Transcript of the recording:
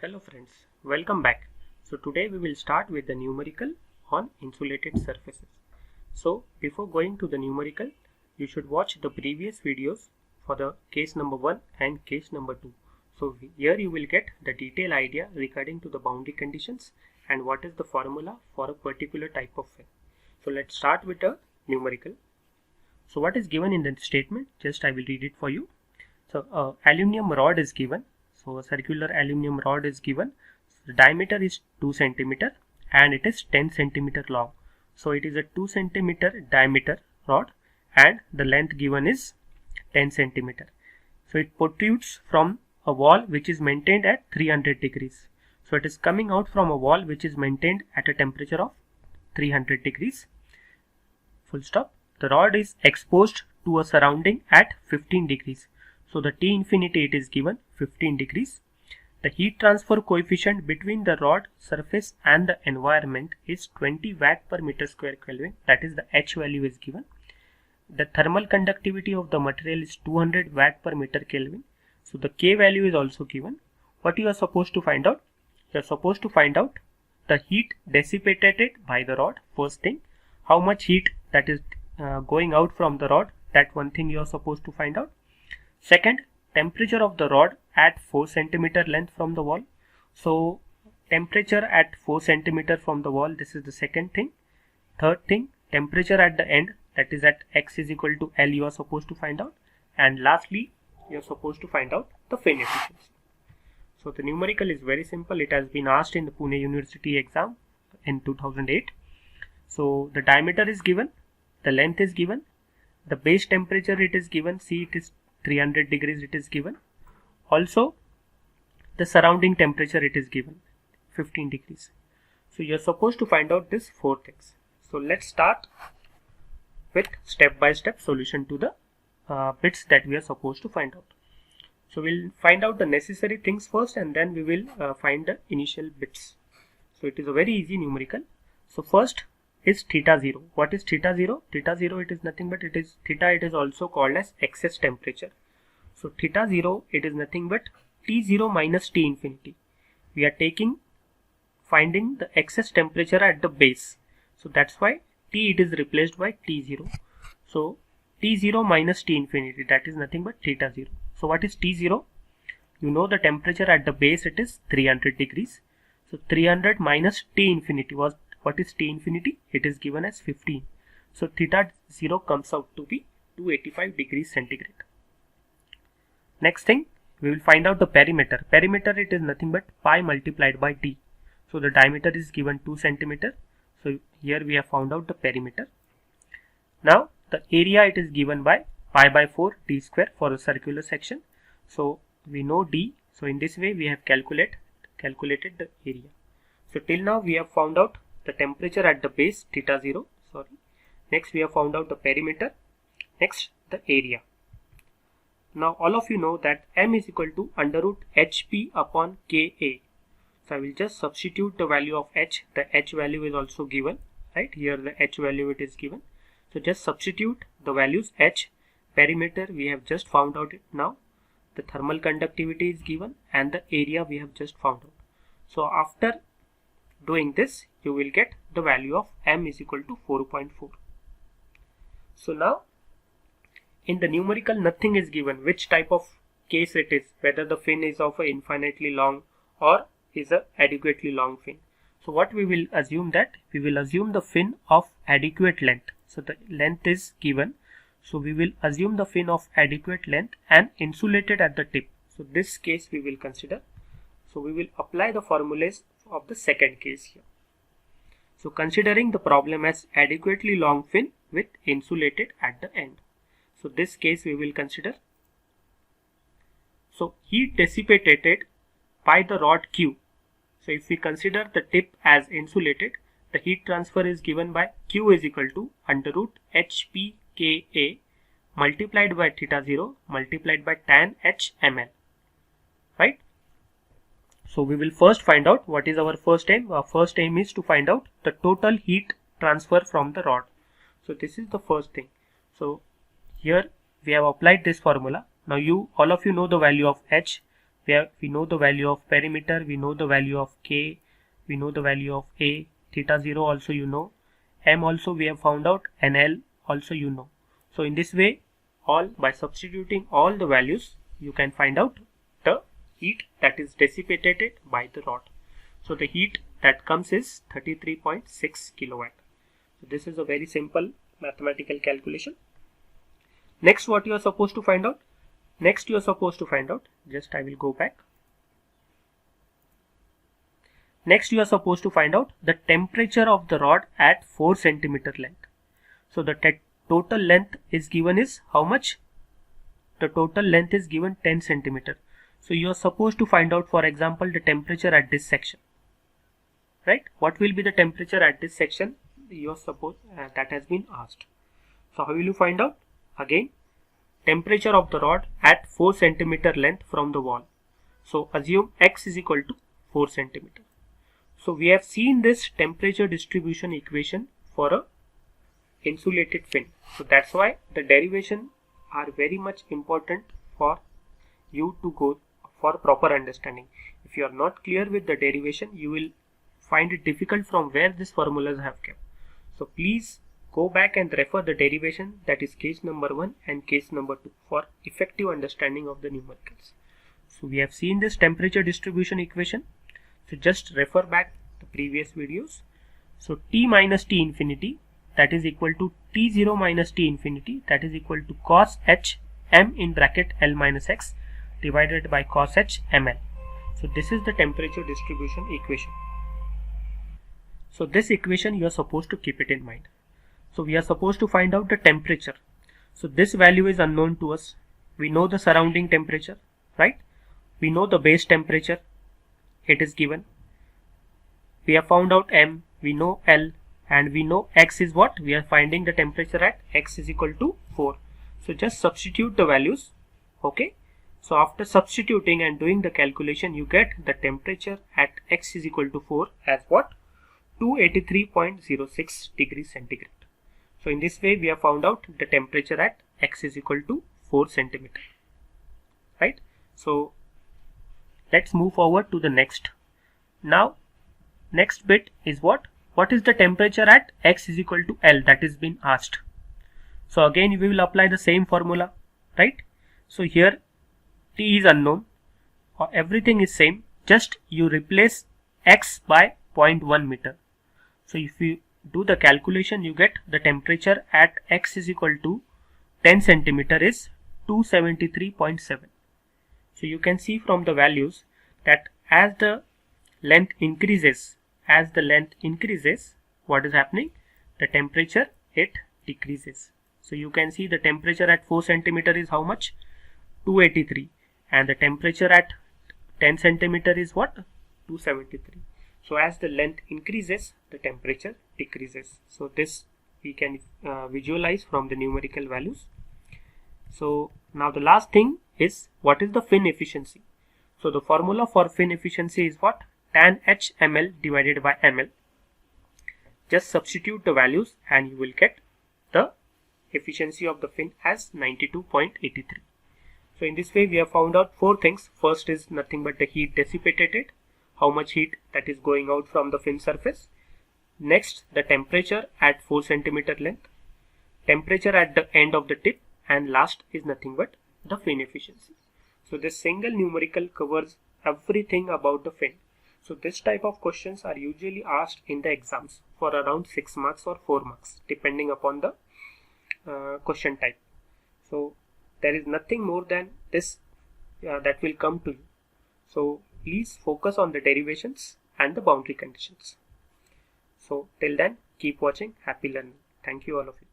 Hello friends, welcome back. So today we will start with the numerical on insulated surfaces. So before going to the numerical, you should watch the previous videos for the case number 1 and case number 2. So here you will get the detailed idea regarding to the boundary conditions and what is the formula for a particular type of fin. So let's start with the numerical. So what is given in the statement? Just I will read it for you. So aluminum rod is given. So a circular aluminum rod is given. The diameter is 2 cm and it is 10 cm long. So it is a 2 cm diameter rod and the length given is 10 cm. So it protrudes from a wall which is maintained at 300 degrees. So it is coming out from a wall which is maintained at a temperature of 300 degrees. Full stop. The rod is exposed to a surrounding at 15 degrees. So the T infinity it is given 15 degrees. The heat transfer coefficient between the rod surface and the environment is 20 watt per meter square Kelvin. That is the H value is given. The thermal conductivity of the material is 200 watt per meter Kelvin. So the K value is also given. What you are supposed to find out? You are supposed to find out the heat dissipated by the rod. First thing, how much heat that is going out from the rod. That one thing you are supposed to find out. Second, temperature of the rod at 4 cm length from the wall. So temperature at 4 cm from the wall, this is the second thing. Third thing, temperature at the end, that is at X is equal to L, you are supposed to find out. And lastly, you are supposed to find out the fin efficiency. So the numerical is very simple. It has been asked in the Pune University exam in 2008. So the diameter is given, the length is given, the base temperature it is given, see it is 300 degrees it is given. Also the surrounding temperature it is given 15 degrees. So you are supposed to find out these 4 things. So let's start with step by step solution to the bits that we are supposed to find out. So we'll find out the necessary things first and then we will find the initial bits. So it is a very easy numerical. So first is theta 0. What is theta 0? Theta 0 it is nothing but it is also called as excess temperature. So theta 0 it is nothing but T0 minus T infinity. We are finding the excess temperature at the base. So that's why T it is replaced by T0. So T0 minus T infinity, that is nothing but theta 0. So what is T0? You know the temperature at the base it is 300 degrees. So 300 minus T infinity was, what is T infinity? It is given as 15. So theta 0 comes out to be 285 degrees centigrade. Next thing, we will find out the perimeter. Perimeter it is nothing but pi multiplied by d. So the diameter is given 2 cm. So here we have found out the perimeter. Now the area it is given by pi by 4 d square for a circular section. So we know d. So in this way we have calculated the area. So till now we have found out the temperature at the base theta 0. Next we have found out the perimeter. Next the area. Now all of you know that m is equal to under root hp upon ka. So I will just substitute the value of h. The h value is also given, right? Here the h value it is given. So just substitute the values h. Perimeter we have just found out it now. The thermal conductivity is given and the area we have just found out. So after doing this, you will get the value of m is equal to 4.4. So now in the numerical nothing is given which type of case it is, whether the fin is of a infinitely long or is a adequately long fin. So what we will assume that we will assume the fin of adequate length. So the length is given. So we will assume the fin of adequate length and insulated at the tip. So this case we will consider. So we will apply the formulas of the second case here. So considering the problem as adequately long fin with insulated at the end. So this case we will consider. So heat dissipated by the rod Q. So if we consider the tip as insulated, the heat transfer is given by Q is equal to under root HPKA multiplied by theta 0 multiplied by tan H ml. Right? So we will first find out what is our first aim. Our first aim is to find out the total heat transfer from the rod. So this is the first thing. So here we have applied this formula. Now all of you know the value of H. we know the value of perimeter, we know the value of K, we know the value of A, theta 0 also you know, M also we have found out, and L also you know. So in this way, by substituting all the values, you can find out the heat that is dissipated by the rod. So the heat that comes is 33.6 kilowatt. So this is a very simple mathematical calculation. Next, what you are supposed to find out? Next, you are supposed to find out, just I will go back. Next, you are supposed to find out the temperature of the rod at 4 centimeter length. So the total length is given is how much? The total length is given 10 centimeter. So you are supposed to find out, for example, the temperature at this section. Right? What will be the temperature at this section? You are supposed that has been asked. So how will you find out? Again, temperature of the rod at 4 centimeter length from the wall. So assume x is equal to 4 centimeter. So we have seen this temperature distribution equation for a insulated fin. So that's why the derivation are very much important for you to go for proper understanding. If you are not clear with the derivation, you will find it difficult from where these formulas have kept. So please go back and refer the derivation, that is case number 1 and case number 2, for effective understanding of the numericals. So we have seen this temperature distribution equation. So just refer back the previous videos. So T minus T infinity, that is equal to T0 minus T infinity, that is equal to cos h m in bracket L minus x divided by cos h ml. So this is the temperature distribution equation. So this equation you are supposed to keep it in mind. So we are supposed to find out the temperature. So this value is unknown to us. We know the surrounding temperature, right? We know the base temperature. It is given. We have found out M, we know L, and we know X is what? We are finding the temperature at X is equal to 4. So just substitute the values. Okay. So after substituting and doing the calculation, you get the temperature at X is equal to 4 as what? 283.06 degrees centigrade. So in this way, we have found out the temperature at X is equal to 4 centimeter. Right. So let's move forward to the next. Now, next bit is what? What is the temperature at X is equal to L? That is been asked. So again, we will apply the same formula, right? So here T is unknown, or everything is same. Just you replace X by 0.1 meter. So if you do the calculation, you get the temperature at X is equal to 10 centimeter is 273.7. So you can see from the values that as the length increases, what is happening? The temperature, it decreases. So you can see the temperature at 4 centimeter is how much? 283, and the temperature at 10 centimeter is what? 273. So as the length increases, the temperature decreases. So this we can visualize from the numerical values. So now the last thing is, what is the fin efficiency? So the formula for fin efficiency is what? Tan h ml divided by ml. Just substitute the values and you will get the efficiency of the fin as 92.83. So in this way, we have found out 4 things. First is nothing but the heat dissipated, how much heat that is going out from the fin surface. Next, the temperature at 4 centimeter length, temperature at the end of the tip, and last is nothing but the fin efficiency. So this single numerical covers everything about the fin. So this type of questions are usually asked in the exams for around 6 marks or 4 marks depending upon the question type. So there is nothing more than this that will come to you. So please focus on the derivations and the boundary conditions. So till then, keep watching. Happy learning. Thank you all of you.